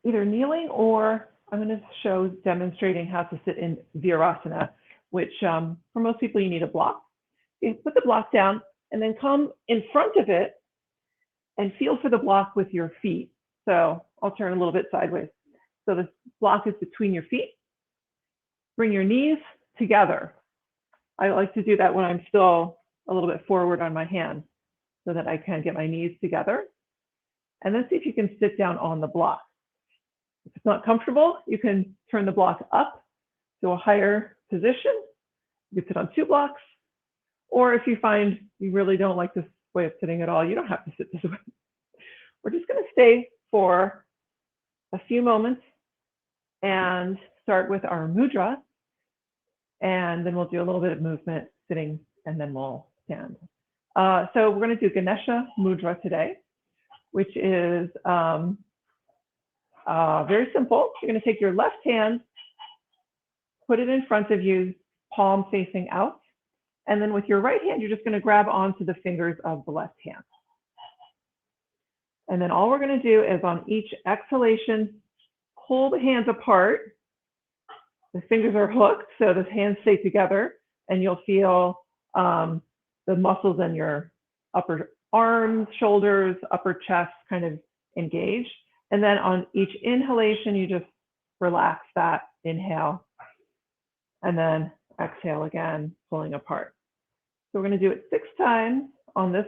either kneeling, or I'm going to show demonstrating how to sit in Virasana, which for most people you need a block. You put the block down and then come in front of it and feel for the block with your feet. So I'll turn a little bit sideways. So the block is between your feet. Bring your knees together. I like to do that when I'm still a little bit forward on my hand so that I can get my knees together. And then see if you can sit down on the block. If it's not comfortable, you can turn the block up to a higher position. You can sit on 2 blocks. Or if you find you really don't like this way of sitting at all, you don't have to sit this way. We're just going to stay for a few moments and start with our mudra. And then we'll do a little bit of movement sitting, and then we'll stand. So we're going to do Ganesha Mudra today, which is very simple. You're going to take your left hand, put it in front of you, palm facing out. And then with your right hand, you're just going to grab onto the fingers of the left hand. And then all we're going to do is on each exhalation, pull the hands apart. The fingers are hooked, so the hands stay together, and you'll feel the muscles in your upper arms, shoulders, upper chest kind of engaged. And then on each inhalation, you just relax that, inhale, and then exhale again, pulling apart. So we're going to do it 6 times on this,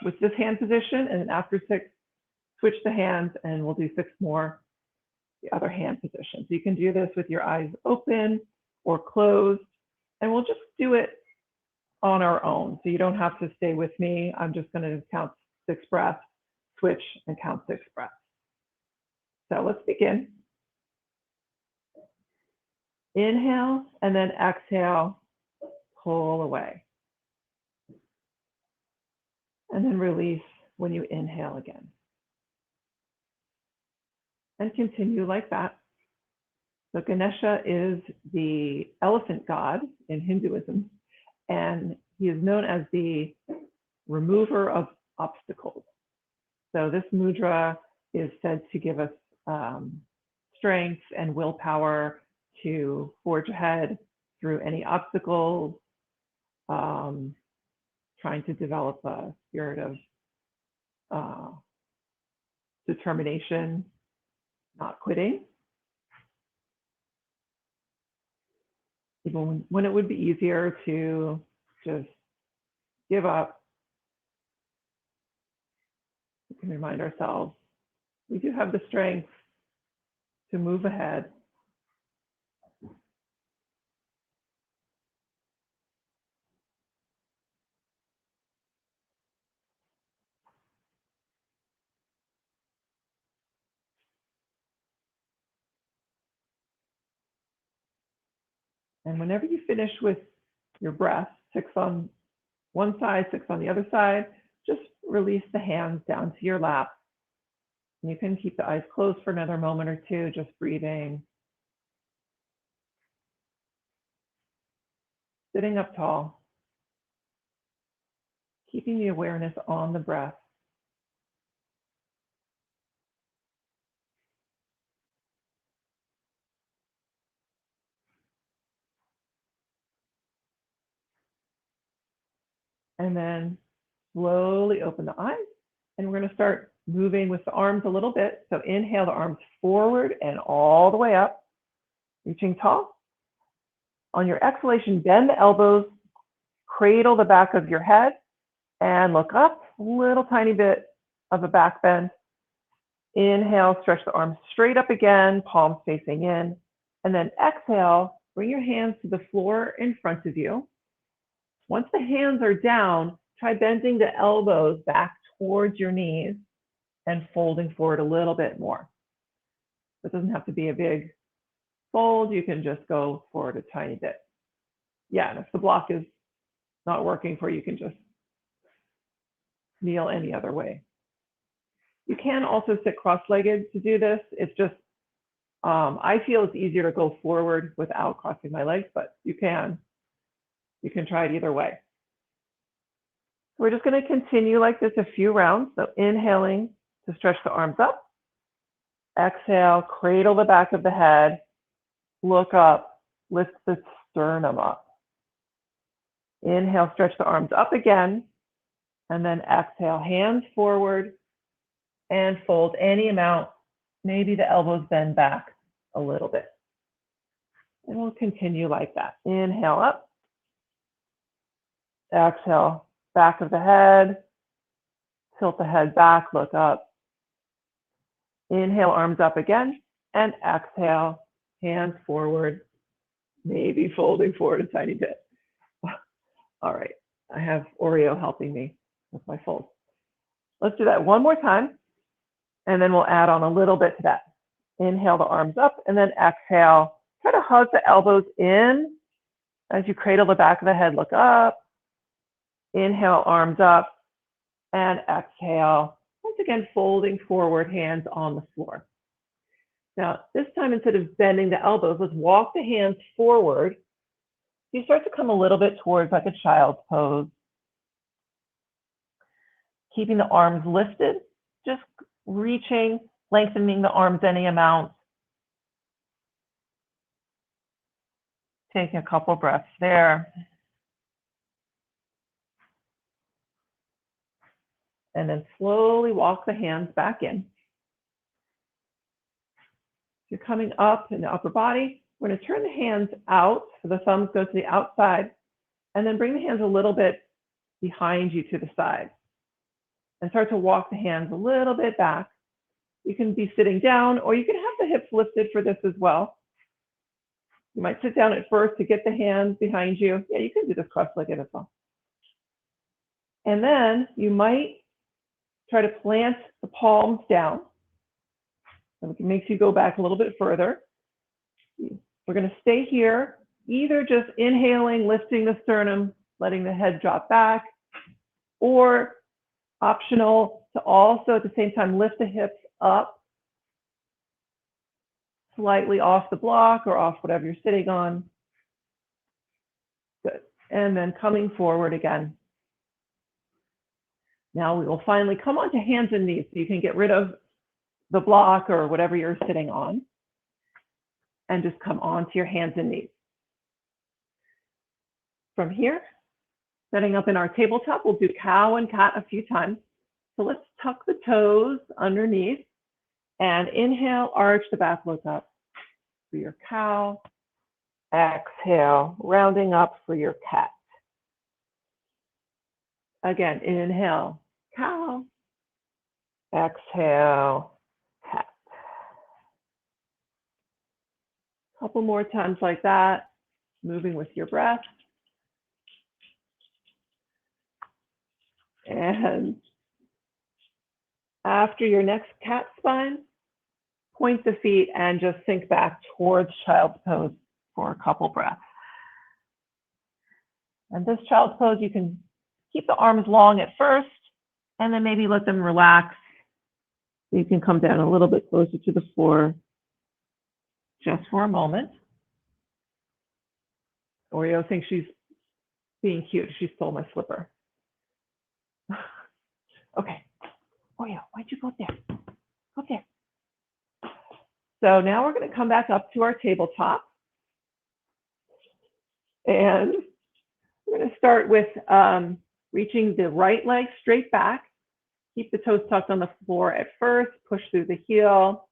with this hand position, and then after 6, switch the hands, and we'll do 6 more, the other hand position. So you can do this with your eyes open or closed, and we'll just do it on our own. So you don't have to stay with me. I'm just going to count 6 breaths, switch, and count 6 breaths. So let's begin. Inhale, and then exhale, pull away. And then release when you inhale again. And continue like that. So Ganesha is the elephant god in Hinduism, and he is known as the remover of obstacles. So this mudra is said to give us strength and willpower to forge ahead through any obstacles, trying to develop a spirit of determination, not quitting. Even when it would be easier to just give up, we can remind ourselves we do have the strength to move ahead. And whenever you finish with your breath, 6 on one side, 6 on the other side, just release the hands down to your lap. And you can keep the eyes closed for another moment or 2, just breathing. Sitting up tall, keeping the awareness on the breath. And then slowly open the eyes. And we're going to start moving with the arms a little bit. So inhale the arms forward and all the way up, reaching tall. On your exhalation, bend the elbows, cradle the back of your head, and look up, little tiny bit of a back bend. Inhale, stretch the arms straight up again, palms facing in. And then exhale, bring your hands to the floor in front of you. Once the hands are down, try bending the elbows back towards your knees and folding forward a little bit more. It doesn't have to be a big fold. You can just go forward a tiny bit. Yeah, and if the block is not working for you, you can just kneel any other way. You can also sit cross-legged to do this. It's just, I feel it's easier to go forward without crossing my legs, but you can try it either way. We're just going to continue like this a few rounds. So inhaling to stretch the arms up. Exhale, cradle the back of the head, look up, lift the sternum up. Inhale, stretch the arms up again, and then exhale, hands forward and fold any amount. Maybe the elbows bend back a little bit. And we'll continue like that. Inhale up. Exhale, back of the head. Tilt the head back, look up. Inhale, arms up again. And exhale, hands forward. Maybe folding forward a tiny bit. All right, I have Oreo helping me with my fold. Let's do that one more time, and then we'll add on a little bit to that. Inhale the arms up, and then exhale. Try to hug the elbows in as you cradle the back of the head, look up. Inhale, arms up, and exhale. Once again, folding forward, hands on the floor. Now, this time, instead of bending the elbows, let's walk the hands forward. You start to come a little bit towards like a child's pose. Keeping the arms lifted, just reaching, lengthening the arms any amount. Taking a couple breaths there. And then slowly walk the hands back in. You're coming up in the upper body. We're going to turn the hands out, so the thumbs go to the outside, and then bring the hands a little bit behind you to the side. And start to walk the hands a little bit back. You can be sitting down, or you can have the hips lifted for this as well. You might sit down at first to get the hands behind you. Yeah, you can do this cross-legged as well. And then you might try to plant the palms down. It makes you go back a little bit further. We're going to stay here, either just inhaling, lifting the sternum, letting the head drop back, or optional to also at the same time lift the hips up, slightly off the block or off whatever you're sitting on. Good. And then coming forward again. Now we will finally come onto hands and knees so you can get rid of the block or whatever you're sitting on. And just come onto your hands and knees. From here, setting up in our tabletop, we'll do cow and cat a few times. So let's tuck the toes underneath and inhale, arch the back, look up for your cow. Exhale, rounding up for your cat. Again, inhale, cow. Exhale, cat. Couple more times like that, moving with your breath. And after your next cat spine, point the feet and just sink back towards child's pose for a couple breaths. And this child's pose, you can keep the arms long at first, and then maybe let them relax. You can come down a little bit closer to the floor just for a moment. Oreo thinks she's being cute. She stole my slipper. Okay. Oreo, why'd you go there? Go there. So now we're going to come back up to our tabletop. And we're going to start with reaching the right leg straight back. Keep the toes tucked on the floor at first. Push through the heel.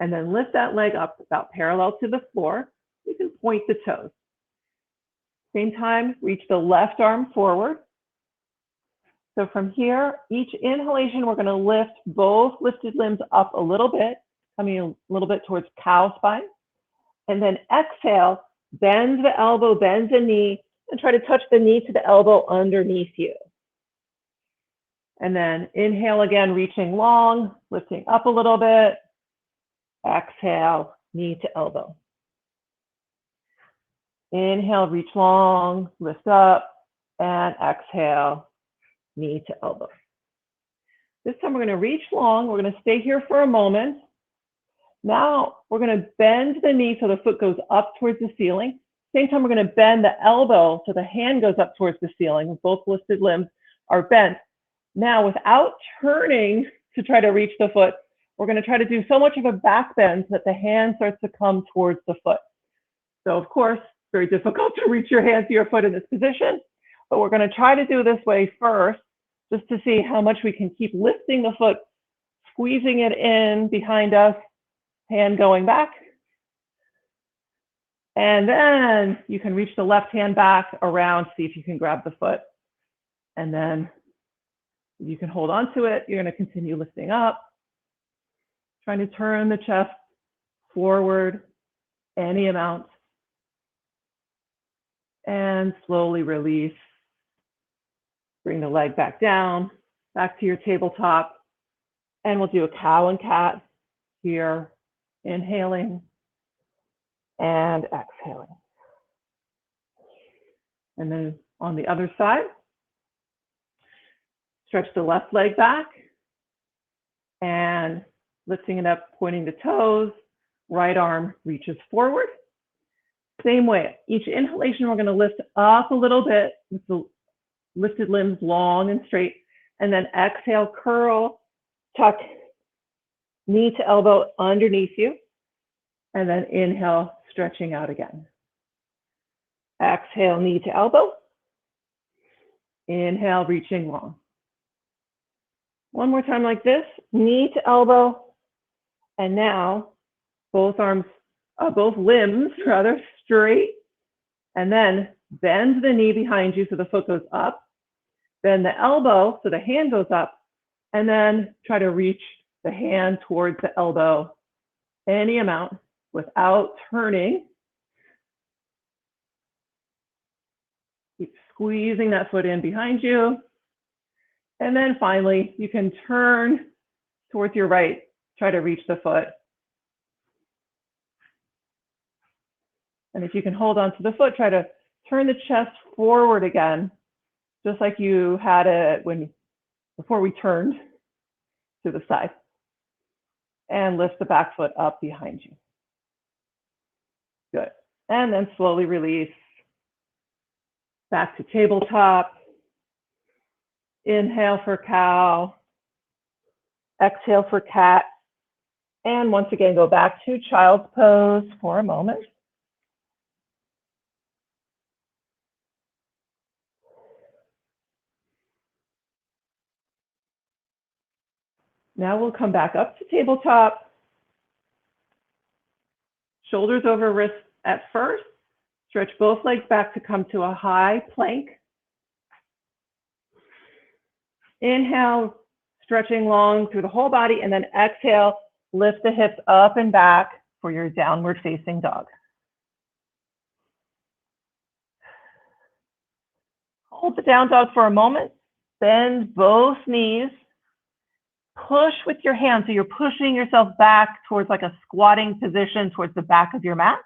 And then lift that leg up about parallel to the floor. You can point the toes. Same time, reach the left arm forward. So from here, each inhalation, we're going to lift both lifted limbs up a little bit, coming a little bit towards cow spine. And then exhale, bend the elbow, bend the knee, and try to touch the knee to the elbow underneath you. And then inhale again, reaching long, lifting up a little bit. Exhale, knee to elbow. Inhale, reach long, lift up, and exhale, knee to elbow. This time we're going to reach long. We're going to stay here for a moment. Now we're going to bend the knee so the foot goes up towards the ceiling. Same time, we're going to bend the elbow so the hand goes up towards the ceiling. Both lifted limbs are bent. Now, without turning to try to reach the foot, we're going to try to do so much of a back bend that the hand starts to come towards the foot. So of course, very difficult to reach your hand to your foot in this position, but we're going to try to do this way first, just to see how much we can keep lifting the foot, squeezing it in behind us, hand going back. And then you can reach the left hand back around, see if you can grab the foot. And then you can hold on to it. You're going to continue lifting up, trying to turn the chest forward any amount. And slowly release. Bring the leg back down, back to your tabletop. And we'll do a cow and cat here, inhaling and exhaling. And then on the other side, stretch the left leg back and lifting it up, pointing the toes, right arm reaches forward. Same way, each inhalation, we're going to lift up a little bit with the lifted limbs long and straight, and then exhale, curl, tuck, knee to elbow underneath you, and then inhale, stretching out again. Exhale, knee to elbow. Inhale, reaching long. One more time like this, knee to elbow, and now both arms, both limbs rather, straight, and then bend the knee behind you so the foot goes up, bend the elbow so the hand goes up, and then try to reach the hand towards the elbow any amount without turning. Keep squeezing that foot in behind you. And then finally, you can turn towards your right, try to reach the foot. And if you can hold on to the foot, try to turn the chest forward again, just like you had it before we turned to the side. And lift the back foot up behind you. Good. And then slowly release. Back to tabletop. Inhale for cow. Exhale for cat. And once again, go back to child's pose for a moment. Now we'll come back up to tabletop. Shoulders over wrists at first. Stretch both legs back to come to a high plank. Inhale, stretching long through the whole body, and then exhale, lift the hips up and back for your downward facing dog. Hold the down dog for a moment. Bend both knees. Push with your hands, so you're pushing yourself back towards like a squatting position towards the back of your mat.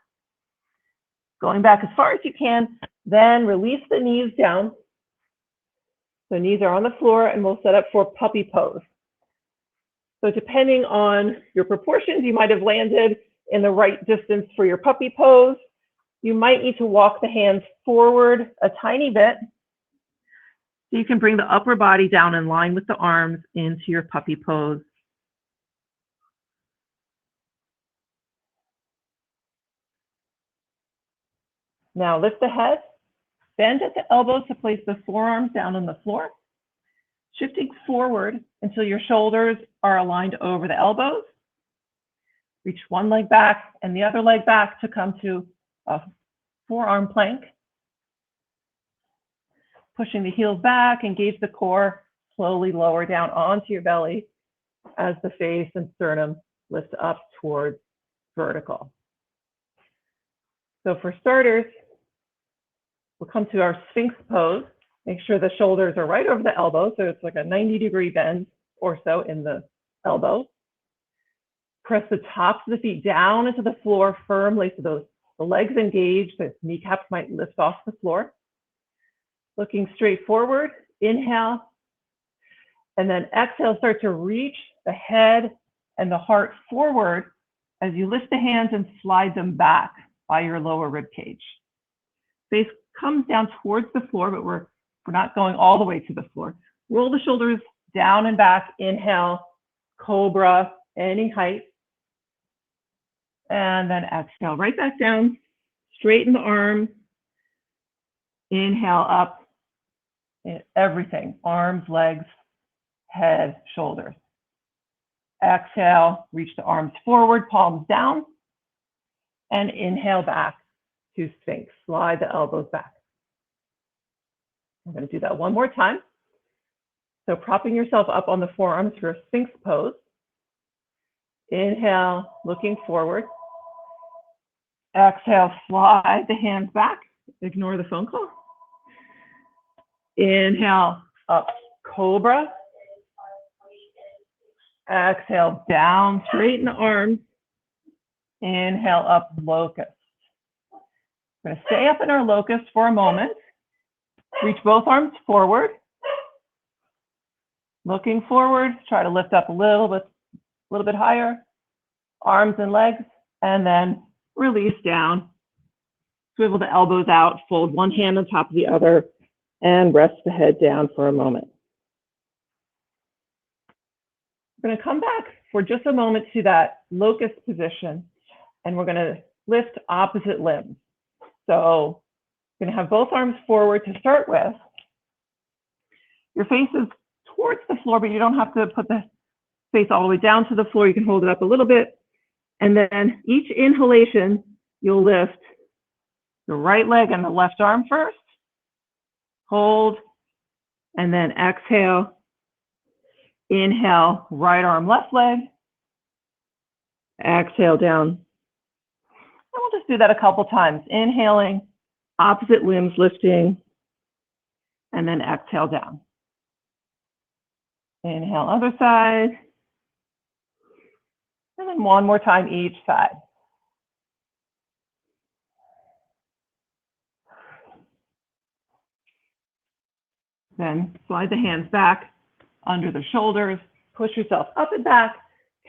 Going back as far as you can, then release the knees down. So knees are on the floor, and we'll set up for puppy pose. So depending on your proportions, you might have landed in the right distance for your puppy pose. You might need to walk the hands forward a tiny bit. So you can bring the upper body down in line with the arms into your puppy pose. Now lift the head, bend at the elbows to place the forearms down on the floor, shifting forward until your shoulders are aligned over the elbows. Reach one leg back and the other leg back to come to a forearm plank. Pushing the heels back, engage the core, slowly lower down onto your belly as the face and sternum lift up towards vertical. So for starters, we'll come to our Sphinx Pose. Make sure the shoulders are right over the elbow, so it's like a 90-degree bend or so in the elbow. Press the tops of the feet down into the floor firmly so the legs engage, the kneecaps might lift off the floor. Looking straight forward, inhale, and then exhale, start to reach the head and the heart forward as you lift the hands and slide them back by your lower rib cage. Face comes down towards the floor, but we're not going all the way to the floor. Roll the shoulders down and back, inhale, cobra, any height. And then exhale, right back down, straighten the arms, inhale up, everything, arms, legs, head, shoulders. Exhale, reach the arms forward, palms down, and inhale back to Sphinx. Slide the elbows back. I'm going to do that one more time. So propping yourself up on the forearms for a Sphinx pose. Inhale, looking forward. Exhale, slide the hands back. Ignore the phone call. Inhale, up, cobra. Exhale, down, straighten the arms. Inhale, up, locust. We're going to stay up in our locust for a moment. Reach both arms forward. Looking forward, try to lift up a little bit higher. Arms and legs, and then release down. Swivel the elbows out, fold one hand on top of the other, and rest the head down for a moment. We're going to come back for just a moment to that locust position, and we're going to lift opposite limbs. So we're going to have both arms forward to start with. Your face is towards the floor, but you don't have to put the face all the way down to the floor. You can hold it up a little bit. And then each inhalation, you'll lift the right leg and the left arm first. Hold, and then exhale. Inhale, right arm, left leg. Exhale down. And we'll just do that a couple times. Inhaling, opposite limbs lifting, and then exhale down. Inhale, other side. And then one more time each side. Then slide the hands back under the shoulders, push yourself up and back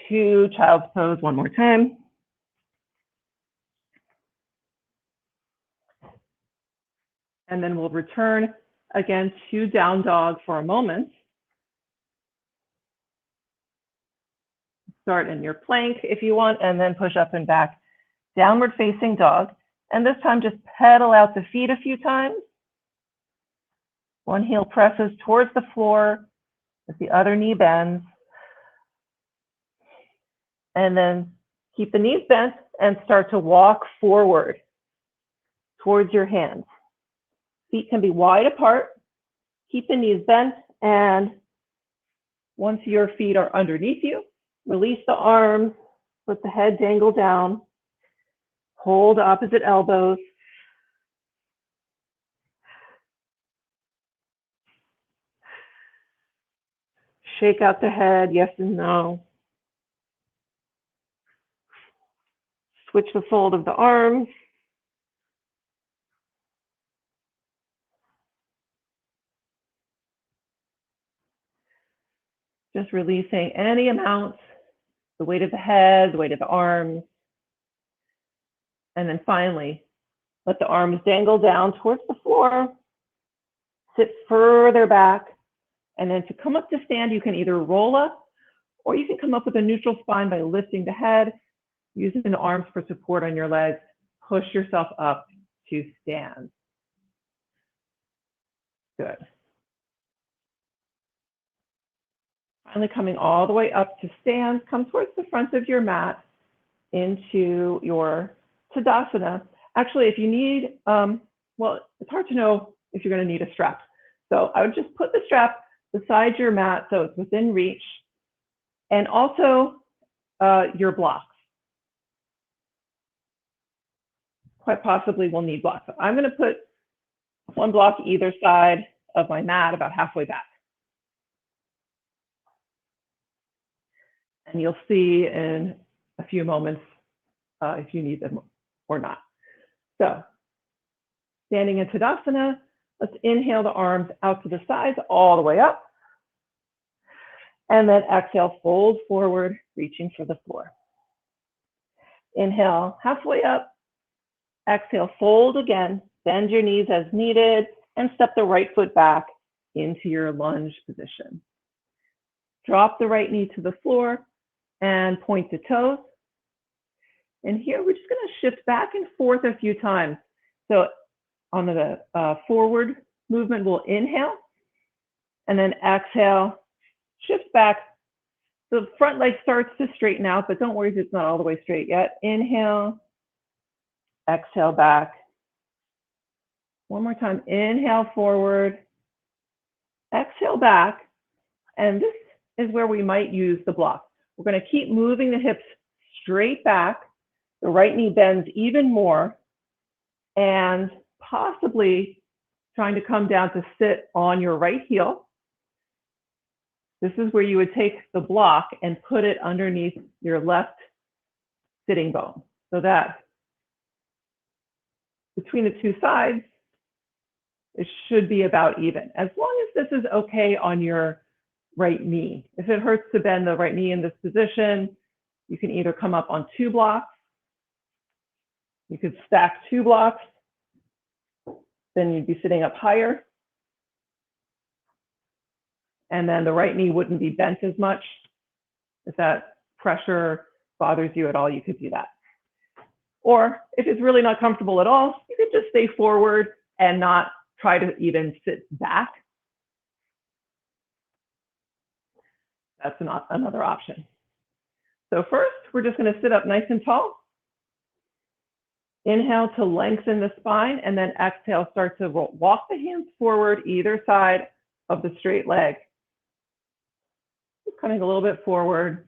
to child's pose one more time. And then we'll return again to down dog for a moment. Start in your plank if you want, and then push up and back, downward facing dog. And this time just pedal out the feet a few times. One heel presses towards the floor as the other knee bends. And then keep the knees bent and start to walk forward towards your hands. Feet can be wide apart. Keep the knees bent, and once your feet are underneath you, release the arms, let the head dangle down. Hold opposite elbows. Shake out the head, yes and no. Switch the fold of the arms. Just releasing any amount, the weight of the head, the weight of the arms. And then finally, let the arms dangle down towards the floor. Sit further back. And then to come up to stand, you can either roll up or you can come up with a neutral spine by lifting the head, using the arms for support on your legs. Push yourself up to stand. Good. Finally, coming all the way up to stand, come towards the front of your mat into your Tadasana. Actually, if you need, well, it's hard to know if you're going to need a strap. So I would just put the strap beside your mat so it's within reach, and also your blocks. Quite possibly we'll need blocks. So I'm going to put one block either side of my mat about halfway back. And you'll see in a few moments if you need them or not. So standing in Tadasana, let's inhale the arms out to the sides all the way up. And then exhale, fold forward, reaching for the floor. Inhale, halfway up. Exhale, fold again. Bend your knees as needed and step the right foot back into your lunge position. Drop the right knee to the floor and point the toes. And here we're just going to shift back and forth a few times. So on the forward movement, we'll inhale and then exhale, shift back. The front leg starts to straighten out, but don't worry if it's not all the way straight yet. Inhale, exhale back. One more time, inhale forward, exhale back. And this is where we might use the block. We're going to keep moving the hips straight back. The right knee bends even more, and possibly trying to come down to sit on your right heel. This is where you would take the block and put it underneath your left sitting bone, so that between the two sides, it should be about even, as long as this is okay on your right knee. If it hurts to bend the right knee in this position, you can either come up on 2 blocks. You could stack 2 blocks, then you'd be sitting up higher. And then the right knee wouldn't be bent as much. If that pressure bothers you at all, you could do that. Or if it's really not comfortable at all, you could just stay forward and not try to even sit back. That's another option. So first, we're just going to sit up nice and tall. Inhale to lengthen the spine, and then exhale, start to walk the hands forward either side of the straight leg. Just coming a little bit forward,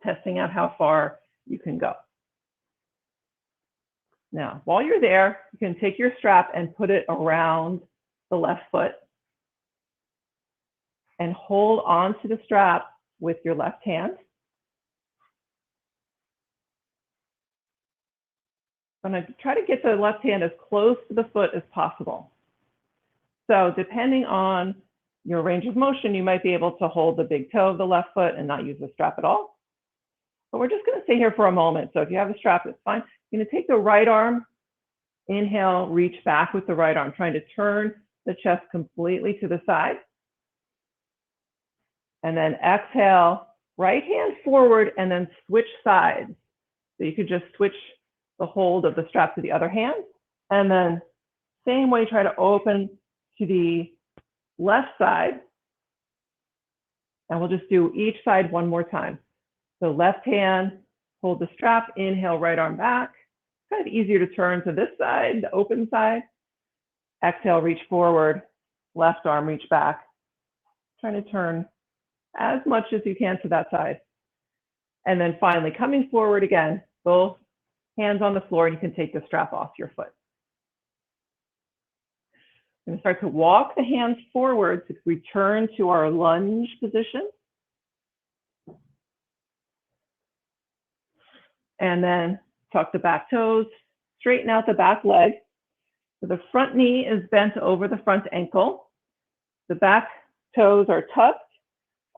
testing out how far you can go. Now, while you're there, you can take your strap and put it around the left foot and hold on to the strap with your left hand. I'm going to try to get the left hand as close to the foot as possible. So depending on your range of motion, you might be able to hold the big toe of the left foot and not use the strap at all. But we're just going to stay here for a moment. So if you have a strap, it's fine. You're going to take the right arm, inhale, reach back with the right arm, trying to turn the chest completely to the side. And then exhale, right hand forward, and then switch sides. So you could just switch the hold of the strap to the other hand. And then same way, try to open to the left side. And we'll just do each side one more time. So left hand, hold the strap, inhale, right arm back. Kind of easier to turn to this side, the open side. Exhale, reach forward, left arm, reach back. Trying to turn as much as you can to that side. And then finally, coming forward again, both hands on the floor, and you can take the strap off your foot. We're going to start to walk the hands forward to return to our lunge position. And then tuck the back toes, straighten out the back leg. So the front knee is bent over the front ankle. The back toes are tucked.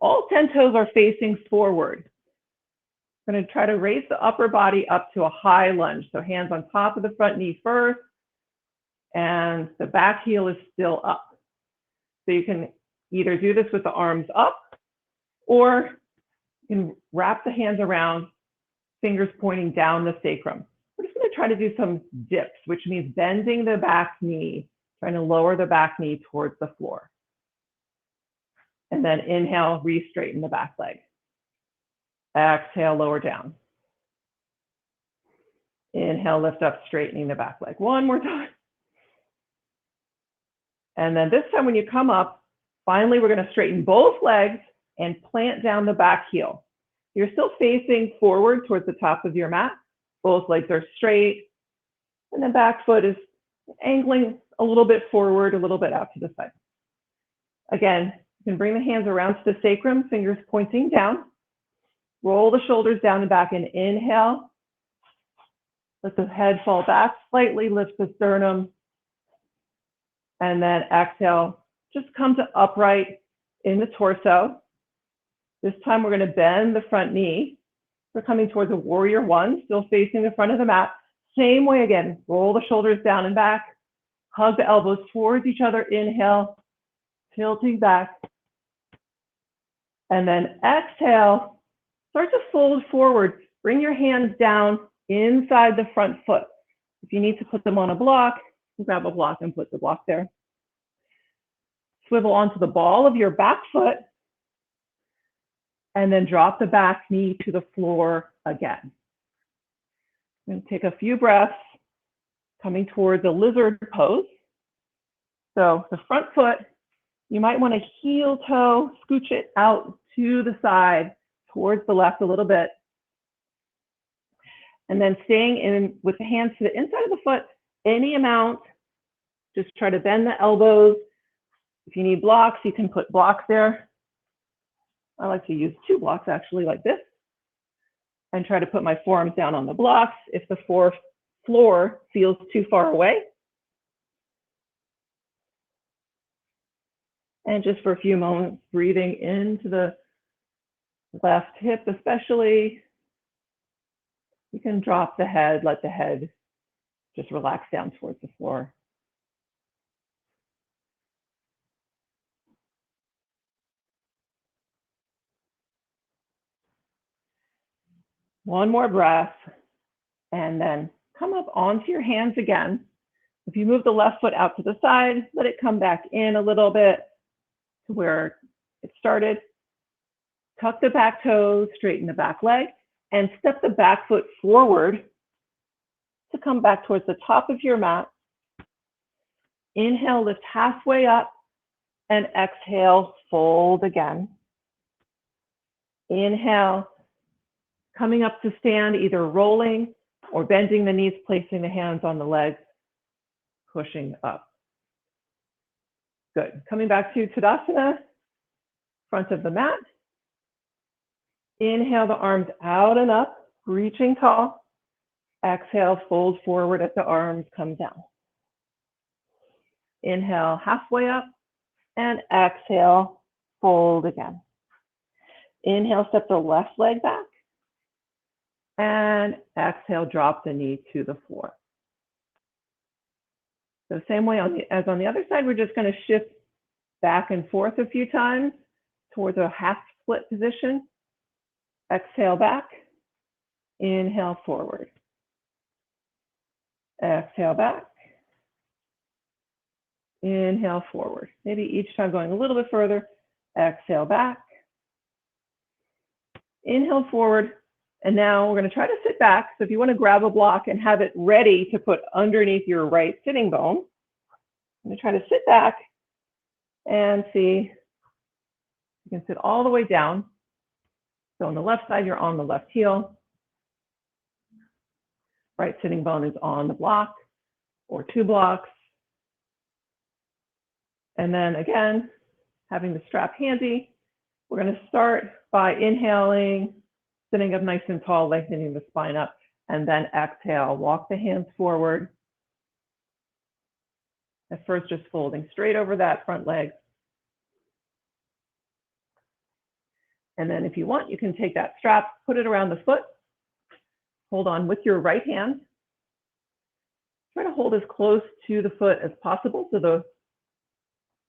All 10 toes are facing forward. I'm going to try to raise the upper body up to a high lunge. So hands on top of the front knee first, and the back heel is still up. So you can either do this with the arms up, or you can wrap the hands around, fingers pointing down the sacrum. We're just going to try to do some dips, which means bending the back knee, trying to lower the back knee towards the floor. And then inhale, re-straighten the back leg. Exhale, lower down. Inhale, lift up, straightening the back leg. One more time. And then this time when you come up, finally, we're going to straighten both legs and plant down the back heel. You're still facing forward towards the top of your mat. Both legs are straight. And the back foot is angling a little bit forward, a little bit out to the side. Again, you can bring the hands around to the sacrum, fingers pointing down. Roll the shoulders down and back and inhale. Let the head fall back slightly, lift the sternum. And then exhale, just come to upright in the torso. This time we're going to bend the front knee. We're coming towards a warrior one, still facing the front of the mat. Same way again, roll the shoulders down and back. Hug the elbows towards each other, inhale, tilting back. And then exhale, start to fold forward. Bring your hands down inside the front foot. If you need to put them on a block, grab a block and put the block there. Swivel onto the ball of your back foot, and then drop the back knee to the floor again. And take a few breaths, coming towards a lizard pose. So the front foot, you might want to heel toe, scooch it out to the side, towards the left a little bit. And then staying in with the hands to the inside of the foot, any amount. Just try to bend the elbows. If you need blocks, you can put blocks there. I like to use 2 blocks actually, like this. And try to put my forearms down on the blocks if the floor feels too far away. And just for a few moments, breathing into the left hip especially. You can drop the head, let the head just relax down towards the floor. One more breath, and then come up onto your hands again. If you move the left foot out to the side, let it come back in a little bit to where it started. Tuck the back toes, straighten the back leg, and step the back foot forward to come back towards the top of your mat. Inhale, lift halfway up, and exhale, fold again. Inhale, coming up to stand, either rolling or bending the knees, placing the hands on the legs, pushing up. Good. Coming back to Tadasana, front of the mat. Inhale the arms out and up, reaching tall. Exhale, fold forward as the arms come down. Inhale, halfway up, and exhale, fold again. Inhale, step the left leg back, and exhale, drop the knee to the floor. So same way as on the other side, we're just going to shift back and forth a few times towards a half split position. Exhale back, inhale forward. Exhale back, inhale forward. Maybe each time going a little bit further. Exhale back, inhale forward. And now we're going to try to sit back. So if you want to grab a block and have it ready to put underneath your right sitting bone, I'm going to try to sit back and see. You can sit all the way down. So on the left side, you're on the left heel. Right sitting bone is on the block or 2 blocks. And then again, having the strap handy, we're going to start by inhaling, sitting up nice and tall, lengthening the spine up, and then exhale, walk the hands forward. At first, just folding straight over that front leg. And then if you want, you can take that strap, put it around the foot, hold on with your right hand. Try to hold as close to the foot as possible so the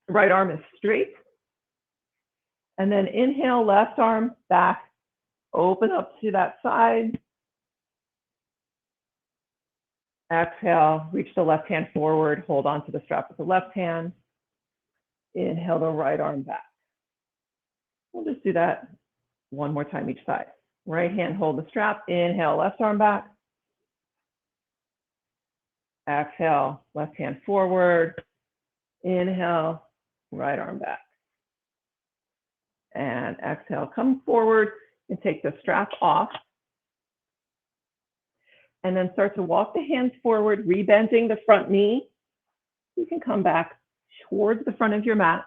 right arm is straight. And then inhale, left arm back, open up to that side. Exhale, reach the left hand forward, hold on to the strap with the left hand. Inhale the right arm back. We'll just do that one more time each side. Right hand, hold the strap, inhale, left arm back. Exhale, left hand forward. Inhale, right arm back. And exhale, come forward and take the strap off. And then start to walk the hands forward, rebending the front knee. You can come back towards the front of your mat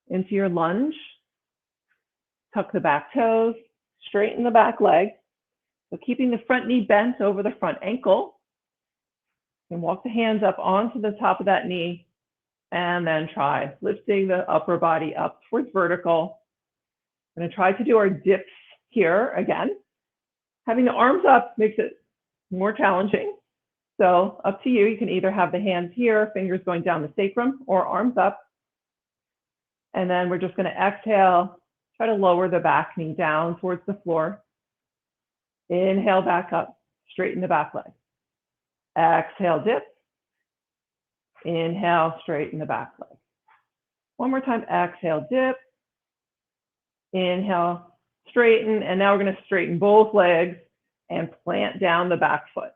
into your lunge. Tuck the back toes, straighten the back leg. So keeping the front knee bent over the front ankle. And walk the hands up onto the top of that knee. And then try lifting the upper body up towards vertical. I'm going to try to do our dips here again. Having the arms up makes it more challenging. So up to you. You can either have the hands here, fingers going down the sacrum, or arms up. And then we're just going to exhale, try to lower the back knee down towards the floor. Inhale back up, straighten the back leg. Exhale, dip. Inhale, straighten the back leg. One more time, exhale, dip. Inhale, straighten, and now we're going to straighten both legs and plant down the back foot.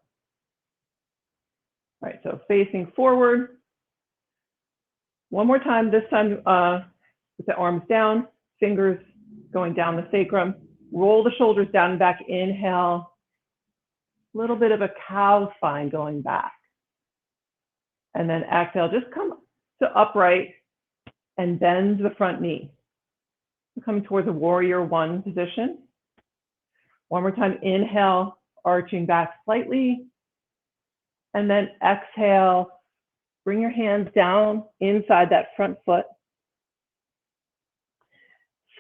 All right, so facing forward. One more time, this time with the arms down, fingers going down the sacrum. Roll the shoulders down and back, inhale. A little bit of a cow spine going back. And then exhale, just come to upright and bend the front knee. Coming towards a warrior one position. One more time, inhale, arching back slightly. And then exhale, bring your hands down inside that front foot.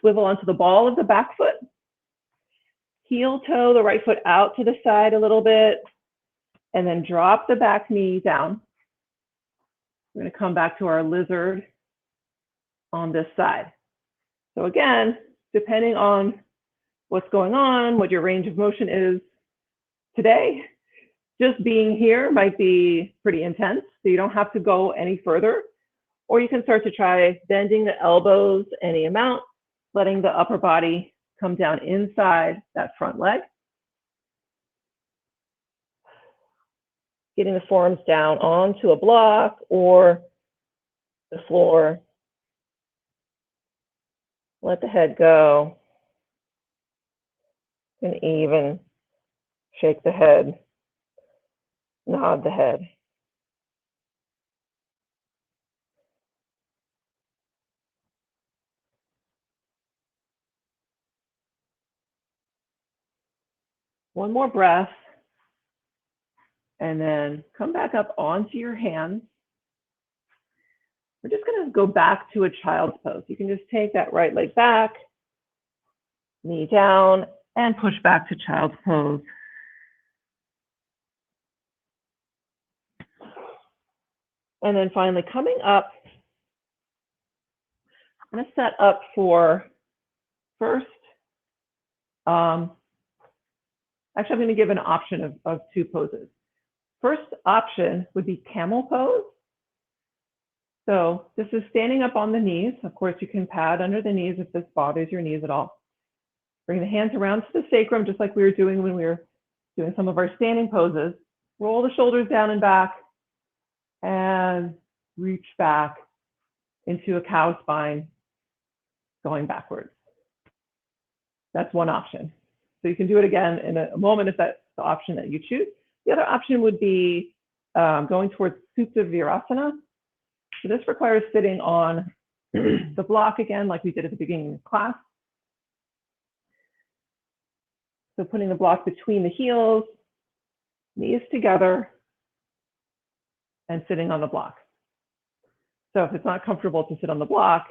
Swivel onto the ball of the back foot. Heel toe the right foot out to the side a little bit. And then drop the back knee down. We're going to come back to our lizard on this side. So again, depending on what's going on, what your range of motion is today, just being here might be pretty intense. So you don't have to go any further. Or you can start to try bending the elbows any amount, letting the upper body come down inside that front leg. Getting the forearms down onto a block or the floor. Let the head go. And even shake the head, nod the head. One more breath. And then come back up onto your hands. We're just going to go back to a child's pose. You can just take that right leg back, knee down, and push back to child's pose. And then finally coming up, I'm going to set up for first, actually I'm going to give an option of two poses. First option would be Camel Pose. So this is standing up on the knees. Of course, you can pad under the knees if this bothers your knees at all. Bring the hands around to the sacrum, just like we were doing when we were doing some of our standing poses. Roll the shoulders down and back, and reach back into a cow spine, going backwards. That's one option. So you can do it again in a moment if that's the option that you choose. The other option would be going towards supta Virasana. So this requires sitting on the block again, like we did at the beginning of class. So putting the block between the heels, knees together, and sitting on the block. So if it's not comfortable to sit on the block,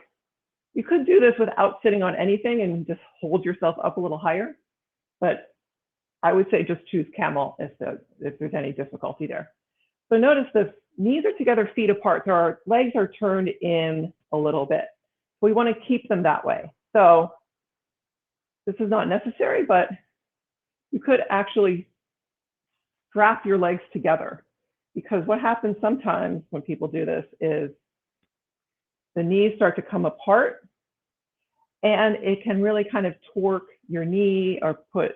you could do this without sitting on anything and just hold yourself up a little higher. But I would say just choose camel if there's any difficulty there. So notice the knees are together, feet apart. So our legs are turned in a little bit. We want to keep them that way. So this is not necessary, but you could actually strap your legs together, because what happens sometimes when people do this is the knees start to come apart, and it can really kind of torque your knee or put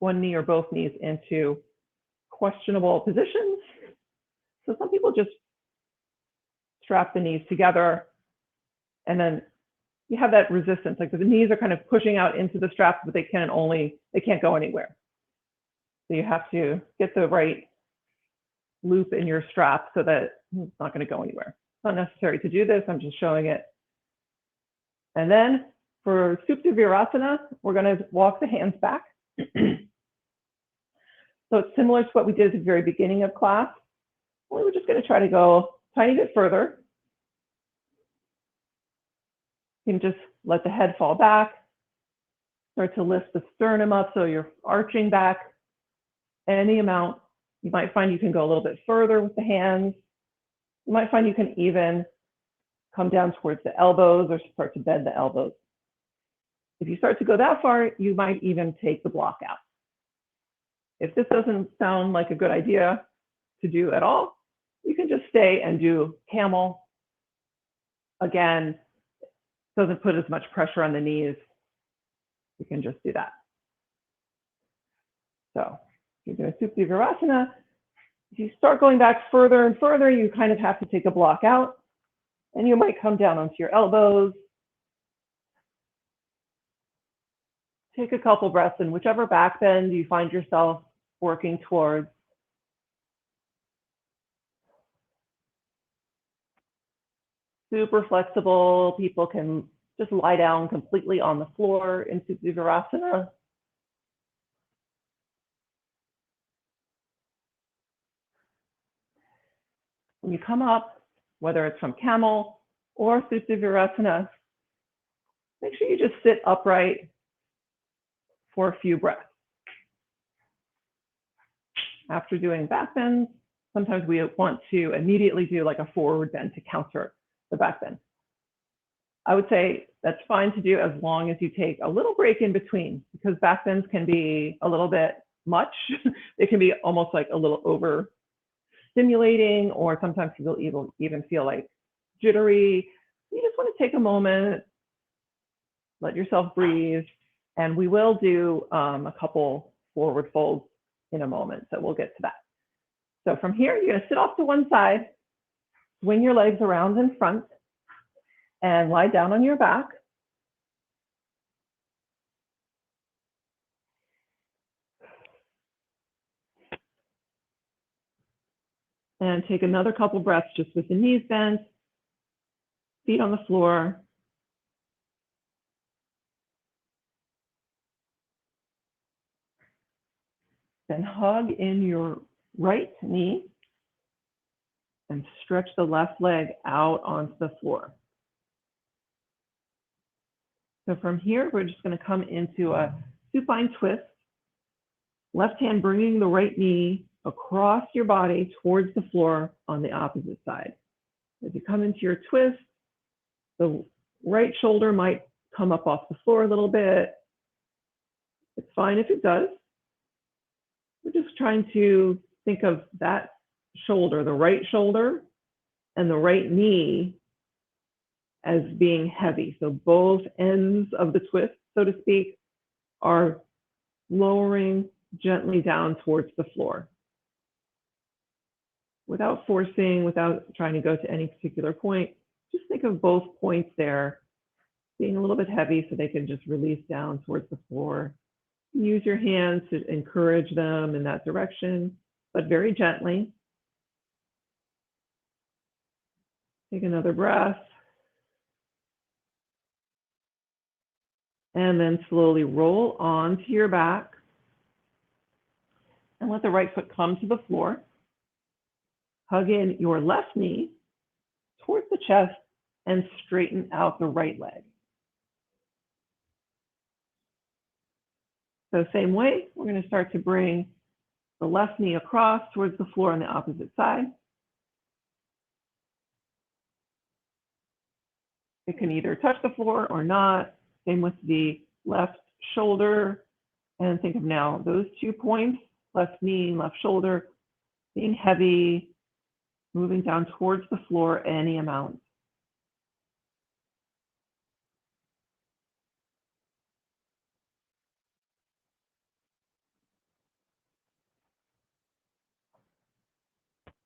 one knee or both knees into questionable positions. So some people just strap the knees together, and then you have that resistance, like the knees are kind of pushing out into the straps, but they can't go anywhere. So you have to get the right loop in your strap so that it's not going to go anywhere. It's not necessary to do this. I'm just showing it. And then for supta Virasana, we're going to walk the hands back. So it's similar to what we did at the very beginning of class. Only we're just going to try to go a tiny bit further. You can just let the head fall back. Start to lift the sternum up so you're arching back any amount. You might find you can go a little bit further with the hands. You might find you can even come down towards the elbows or start to bend the elbows. If you start to go that far, you might even take the block out. If this doesn't sound like a good idea to do at all, you can just stay and do camel. Again, doesn't put as much pressure on the knees. You can just do that. So you're doing supta Virasana. If you start going back further and further, you kind of have to take a block out, and you might come down onto your elbows. Take a couple breaths in whichever back bend you find yourself working towards. Super flexible. People can just lie down completely on the floor in supta Virasana. When you come up, whether it's from camel or supta Virasana, make sure you just sit upright for a few breaths. After doing back bends, sometimes we want to immediately do like a forward bend to counter the back bend. I would say that's fine to do as long as you take a little break in between, because back bends can be a little bit much. It can be almost like a little over stimulating, or sometimes you'll even feel like jittery. You just want to take a moment, let yourself breathe, and we will do a couple forward folds in a moment, so we'll get to that. So from here, you're going to sit off to one side, swing your legs around in front, and lie down on your back. And take another couple breaths just with the knees bent, feet on the floor. Then hug in your right knee and stretch the left leg out onto the floor. So from here, we're just going to come into a supine twist. Left hand bringing the right knee across your body towards the floor on the opposite side. As you come into your twist, the right shoulder might come up off the floor a little bit. It's fine if it does. We're just trying to think of that shoulder, the right shoulder and the right knee, as being heavy. So both ends of the twist, so to speak, are lowering gently down towards the floor. Without forcing, without trying to go to any particular point, just think of both points there being a little bit heavy so they can just release down towards the floor. Use your hands to encourage them in that direction, but very gently. Take another breath. And then slowly roll onto your back and let the right foot come to the floor. Hug in your left knee towards the chest and straighten out the right leg. So same way, we're going to start to bring the left knee across towards the floor on the opposite side. It can either touch the floor or not. Same with the left shoulder. And think of now those 2 points, left knee, left shoulder, being heavy, moving down towards the floor any amount.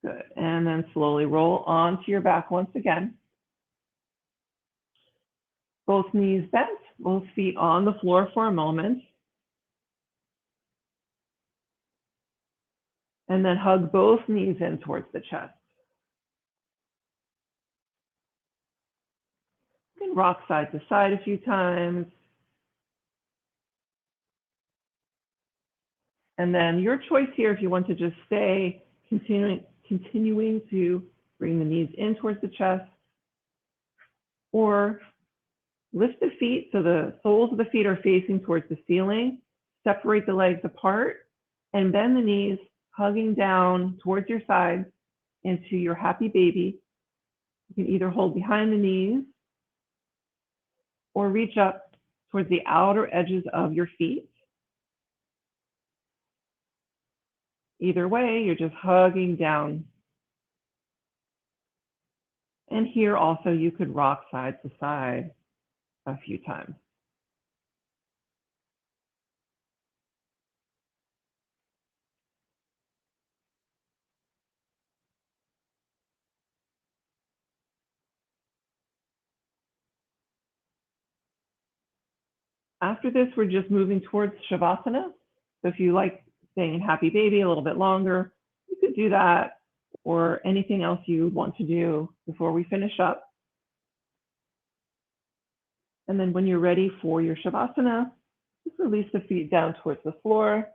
Good. And then slowly roll onto your back once again. Both knees bent, both feet on the floor for a moment. And then hug both knees in towards the chest. You can rock side to side a few times. And then your choice here, if you want to just stay continuing to bring the knees in towards the chest, or lift the feet so the soles of the feet are facing towards the ceiling, separate the legs apart, and bend the knees, hugging down towards your sides into your happy baby. You can either hold behind the knees or reach up towards the outer edges of your feet. Either way, you're just hugging down. And here also you could rock side to side a few times. After this, we're just moving towards Shavasana. So if you like staying in happy baby a little bit longer, you could do that, or anything else you want to do before we finish up. And then when you're ready for your Shavasana, just release the feet down towards the floor.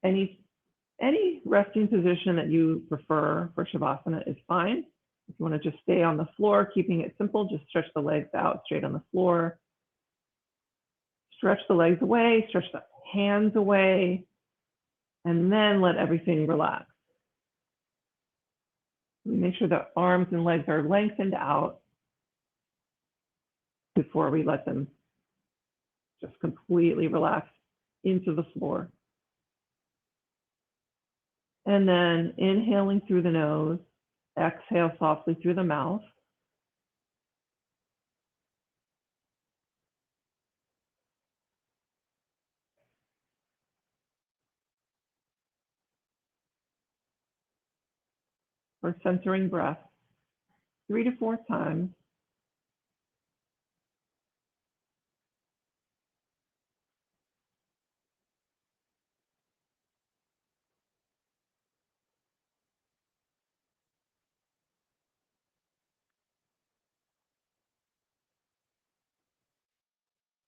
Any resting position that you prefer for Shavasana is fine. If you want to just stay on the floor, keeping it simple, just stretch the legs out straight on the floor. Stretch the legs away, stretch the hands away, and then let everything relax. Make sure the arms and legs are lengthened out before we let them just completely relax into the floor. And then inhaling through the nose, exhale softly through the mouth. For centering breath, 3 to 4 times.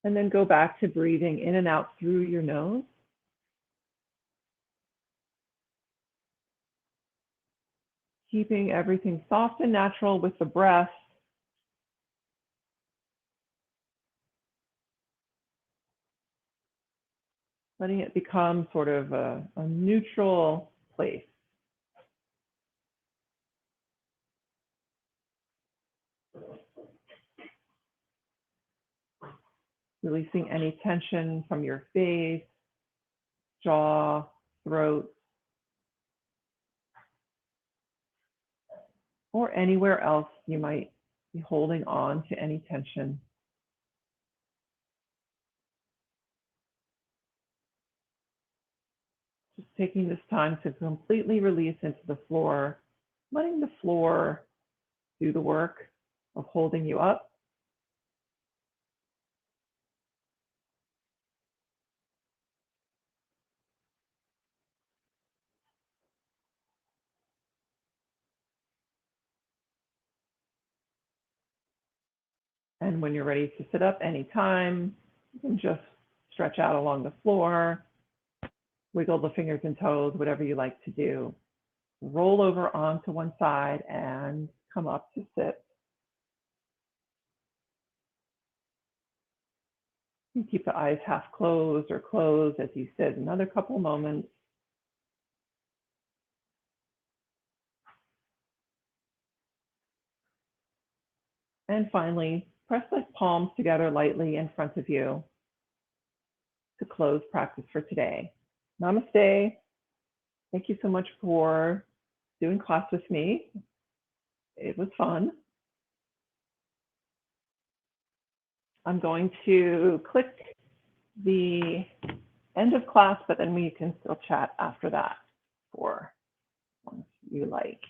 And then go back to breathing in and out through your nose. Keeping everything soft and natural with the breath. Letting it become sort of a neutral place. Releasing any tension from your face, jaw, throat, or anywhere else you might be holding on to any tension. Just taking this time to completely release into the floor, letting the floor do the work of holding you up. And when you're ready to sit up anytime, you can just stretch out along the floor, wiggle the fingers and toes, whatever you like to do. Roll over onto one side and come up to sit. You keep the eyes half closed or closed as you sit another couple moments. And finally, press the palms together lightly in front of you to close practice for today. Namaste. Thank you so much for doing class with me. It was fun. I'm going to click the end of class, but then we can still chat after that for once you like.